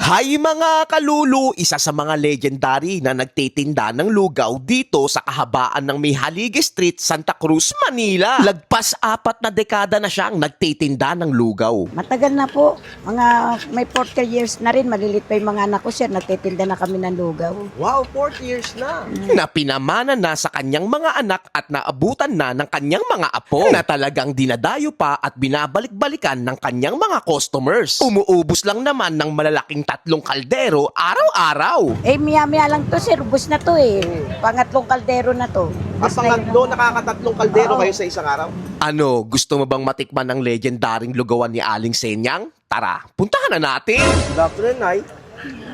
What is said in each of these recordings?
Hay mga kalulu, isa sa mga legendary na nagtitinda ng lugaw dito sa kahabaan ng Mihalige Street, Santa Cruz, Manila. Lagpas 4 na dekada na siyang nagtitinda ng lugaw. Matagal na po. Mga may 40 years na rin. Malilit pa yung mga anak ko, sir. Nagtitinda na kami ng lugaw. Wow, 40 years na. Na pinamana na sa kanyang mga anak at naabutan na ng kanyang mga apo na talagang dinadayo pa at binabalik-balikan ng kanyang mga customers. Umuubos lang naman ng malalaking 3 kaldero araw-araw. Eh, maya-maya lang to, sir. Ubus na to eh. Pangatlong kaldero na to. Ang pangatlo, nakakatatlong kaldero Oo. kayo sa isang araw. Ano, gusto mo bang matikman ng legendaring lugawan ni Aling Senyang? Tara, puntahan na natin! Good afternoon, Nay.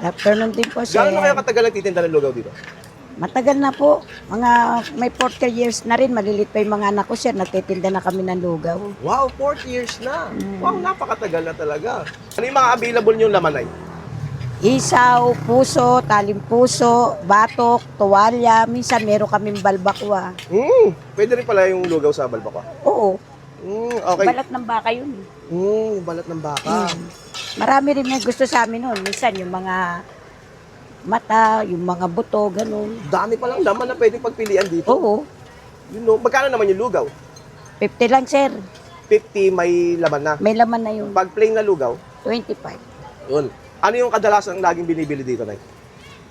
Afternoon din po, sir. Gano'n na kayo katagal nagtitinda ng lugaw dito? Matagal na po. Mga may 40 years na rin. Malilit pa yung mga anak ko, sir. Nagtitinda na kami ng lugaw. Wow, 40 years na. Wow, napakatagal na talaga. Ano yung mga available nyo laman, Nay? Isaw, puso, talim puso, batok, tuwalya. Minsan meron kaming balbakwa. Pwede rin pala yung lugaw sa balbaka. Oo. Okay. Balat ng baka yun. Yung balat ng baka. Marami rin may gusto sa amin nun. Minsan yung mga mata, yung mga buto, ganun. Dami palang laman na pwedeng pagpilian dito. Oo. You know, magkano naman yung lugaw? 50 lang, sir. 50 may laman na. May laman na yung Pag plain na lugaw, 25. yun. Ano yung kadalasan laging binibili dito, Nay?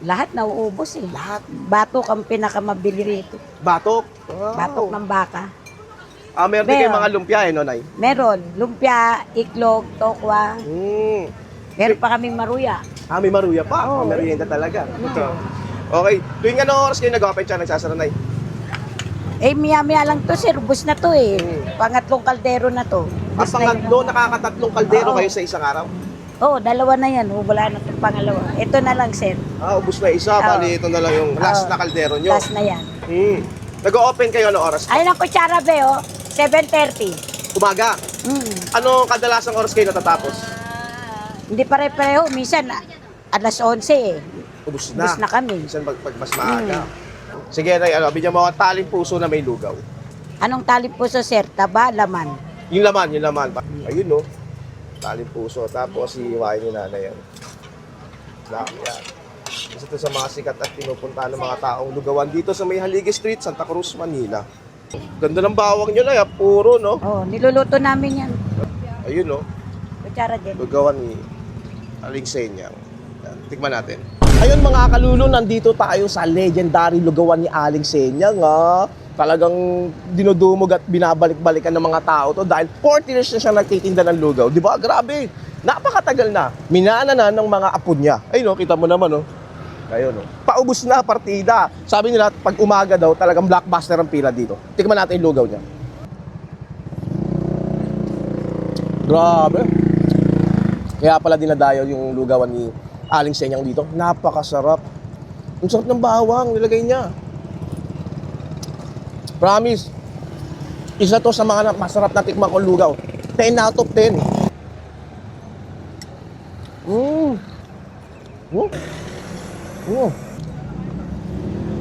Lahat nauubos eh. Lahat. Batok ang pinakamabili rito. Batok. Wow. Batok ng baka. Meron din kayo Meron. mga lumpia, no, Nay? Meron. Lumpia, iklog, tokwa. Meron pa kaming maruya. May maruya pa. Oo. Merienda talaga. Okay. Tuwing ano oras kayo nag-open siya, nagsasara, Nay? Eh, maya-maya lang to, sir. Ubus na to eh. Pangatlong kaldero na to. Ang Ubus na yun. pangatlo, nakakatatlong kaldero Oo. kayo sa isang araw? Oo, dalawa na yan. Wala na itong pangalawa. Ito na lang, sir. Ubus na isa. Oo. Bali, ito na lang yung last Oo. na kaldero nyo. Last na yan. Nag-open kayo ano oras? Ayun ang kutsara, be, oh. 7:30. Umaga. Mm. Ano kadalasang oras kayo natatapos? Hindi pare-pareho. Minsan, alas 11 eh. Ubus na. Ubus na kami. Minsan pag mas maaga. Sige, Nay, bigyan mo ako taling puso na may lugaw. Anong talim puso, sir? Taba, laman. Yung laman, yung laman. Ayun, no? Taling puso. Tapos, iiwain ni nanay yan. Yan. Isa ito sa mga sikat at pinupuntahan ng mga taong lugawan dito sa Mihalige Street, Santa Cruz, Manila. Ganda ng bawang nyo, Nay. Puro, no? Oh, niluluto namin yan. Ayun, no? Kutsara din. Lugawan ni Aling Senyang. Yan. Tikman natin. Ayun mga kalulu, nandito tayo sa legendary lugawan ni Aling Senyang. Talagang dinudumog at binabalik-balikan ng mga tao to dahil 40 years na siya nagtitinda ng lugaw. Di ba? Grabe. Napakatagal na. Minana na ng mga apo niya. Ayun, no? Kita mo naman, no? Ayun, no? Paubos na partida. Sabi nila, pag umaga daw, talagang blockbuster ang pila dito. Tikman natin yung lugaw niya. Grabe. Kaya pala dinadayo yung lugawan ni Aling Senyang dito. Napakasarap. Ang sarap ng bawang nilagay niya. Promise. Isa to sa mga masarap na tikman kong lugaw. 10 out of 10.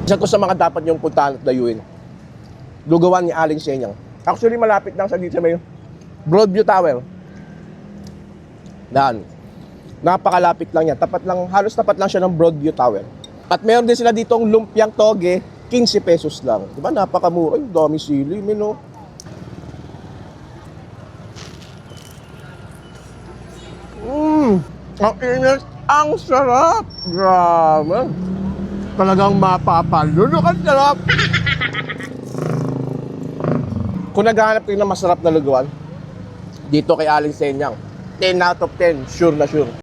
Isa to sa mga dapat yung puntahan at dayuin. Lugawan ni Aling Senyang. Actually, malapit lang sa dito sa may Broadview Tower. Daan. Napakalapit lang yan. Tapat lang, halos tapat lang siya ng Broadview Tower. At meron din sila ditong lumpiang toge, 15 pesos lang. Diba? Napakamura. Yung dami sili, mino. Ang init, ang sarap. Grabe. Talagang mapapalunok ang sarap. Kung naghahanap kayo ng masarap na lugawan, dito kay Aling Senyang, 10 out of 10, sure na sure.